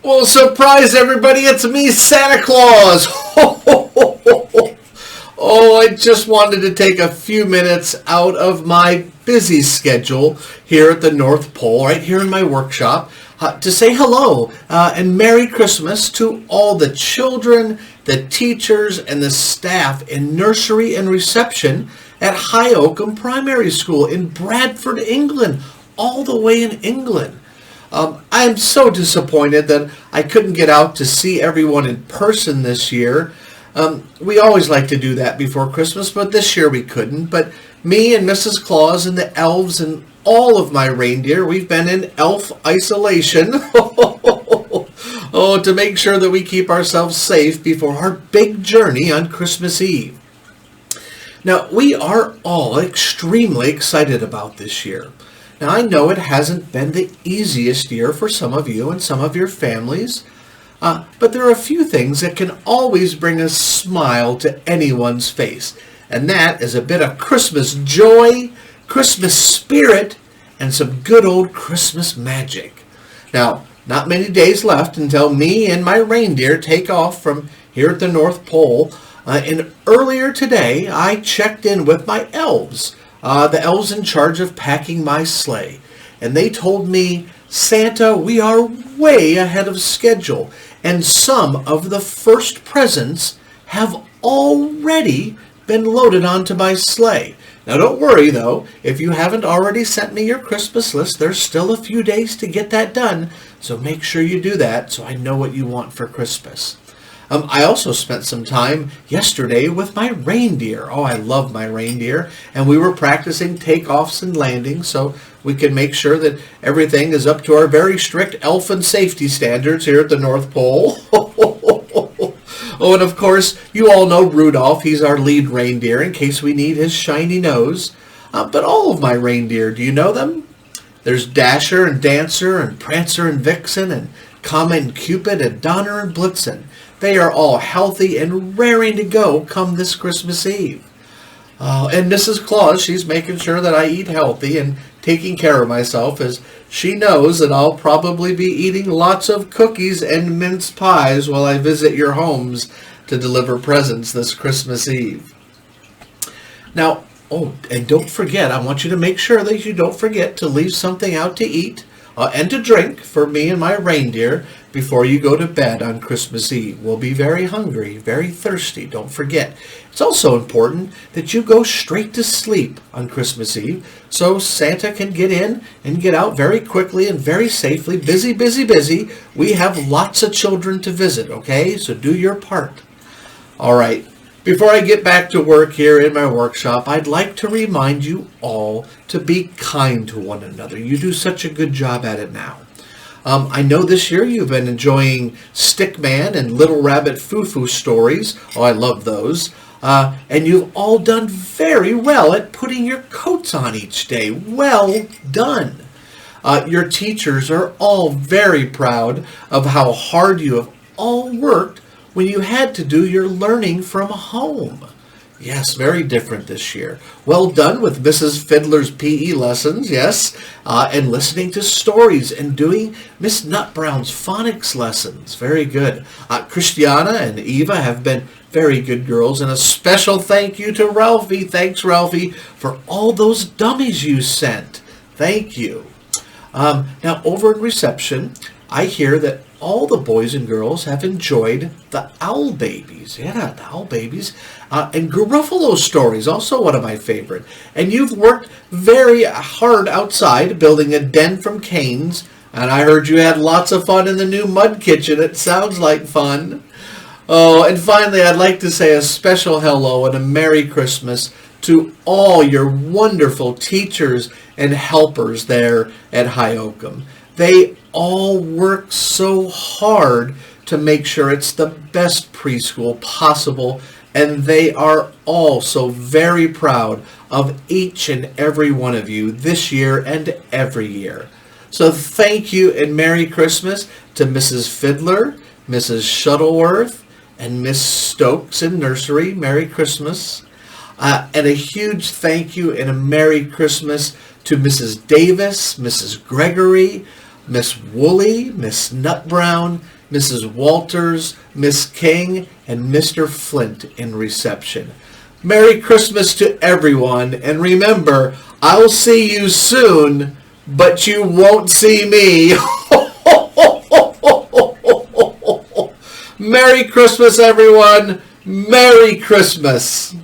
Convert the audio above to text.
Well, surprise everybody, it's me, Santa Claus. Oh, I just wanted to take a few minutes out of my busy schedule here at the North Pole, right here in my workshop, to say hello and Merry Christmas to all the children, the teachers, and the staff in nursery and reception at High Oakham Primary School in Bradford, England, all the way in England. I am so disappointed that I couldn't get out to see everyone in person this year. We always like to do that before Christmas, but this year we couldn't. But me and Mrs. Claus and the elves and all of my reindeer, we've been in elf isolation oh, to make sure that we keep ourselves safe before our big journey on Christmas Eve. Now, we are all extremely excited about this year. Now, I know it hasn't been the easiest year for some of you and some of your families, but there are a few things that can always bring a smile to anyone's face, and that is a bit of Christmas joy, Christmas spirit, and some good old Christmas magic. Now, not many days left until me and my reindeer take off from here at the North Pole, and earlier today I checked in with my elves, the elves in charge of packing my sleigh, and they told me, Santa, we are way ahead of schedule, and some of the first presents have already been loaded onto my sleigh. Now don't worry though, if you haven't already sent me your Christmas list, there's still a few days to get that done, so make sure you do that so I know what you want for Christmas. I also spent some time yesterday with my reindeer. Oh, I love my reindeer. And we were practicing takeoffs and landings so we can make sure that everything is up to our very strict elfin safety standards here at the North Pole. Oh, and of course, you all know Rudolph. He's our lead reindeer in case we need his shiny nose. But all of my reindeer, do you know them? There's Dasher and Dancer and Prancer and Vixen and Comet and Cupid and Donner and Blitzen. They are all healthy and raring to go come this Christmas Eve. And Mrs. Claus, she's making sure that I eat healthy and taking care of myself, as she knows that I'll probably be eating lots of cookies and mince pies while I visit your homes to deliver presents this Christmas Eve. Now, oh, and don't forget, I want you to make sure that you don't forget to leave something out to eat and to drink for me and my reindeer before you go to bed on Christmas Eve. We'll be very hungry, very thirsty, don't forget. It's also important that you go straight to sleep on Christmas Eve so Santa can get in and get out very quickly and very safely. Busy, busy, busy. We have lots of children to visit, okay? So do your part. All right. Before I get back to work here in my workshop, I'd like to remind you all to be kind to one another. You do such a good job at it now. I know this year you've been enjoying Stickman and Little Rabbit Foo-Foo stories. Oh, I love those. And you've all done very well at putting your coats on each day. Well done. Your teachers are all very proud of how hard you have all worked when you had to do your learning from home. Yes, very different this year. Well done with Mrs. Fiddler's PE lessons, yes, and listening to stories and doing Miss Nutbrown's phonics lessons. Very good. Christiana and Eva have been very good girls, and a special thank you to Ralphie. Thanks, Ralphie, for all those dummies you sent. Thank you. Now, over in reception, I hear that all the boys and girls have enjoyed the Owl Babies. Yeah, the Owl Babies. And Gruffalo stories, also one of my favorite. And you've worked very hard outside building a den from canes. And I heard you had lots of fun in the new mud kitchen. It sounds like fun. Oh, and finally, I'd like to say a special hello and a Merry Christmas to all your wonderful teachers and helpers there at High Oakham. They all work so hard to make sure it's the best preschool possible, and they are all so very proud of each and every one of you this year and every year. So thank you and Merry Christmas to Mrs. Fiddler, Mrs. Shuttleworth, and Miss Stokes in Nursery. Merry Christmas. And a huge thank you and a Merry Christmas to Mrs. Davis, Mrs. Gregory, Miss Woolley, Miss Nutbrown, Mrs. Walters, Miss King, and Mr. Flint in reception. Merry Christmas to everyone, and remember, I'll see you soon, but you won't see me. Merry Christmas, everyone. Merry Christmas.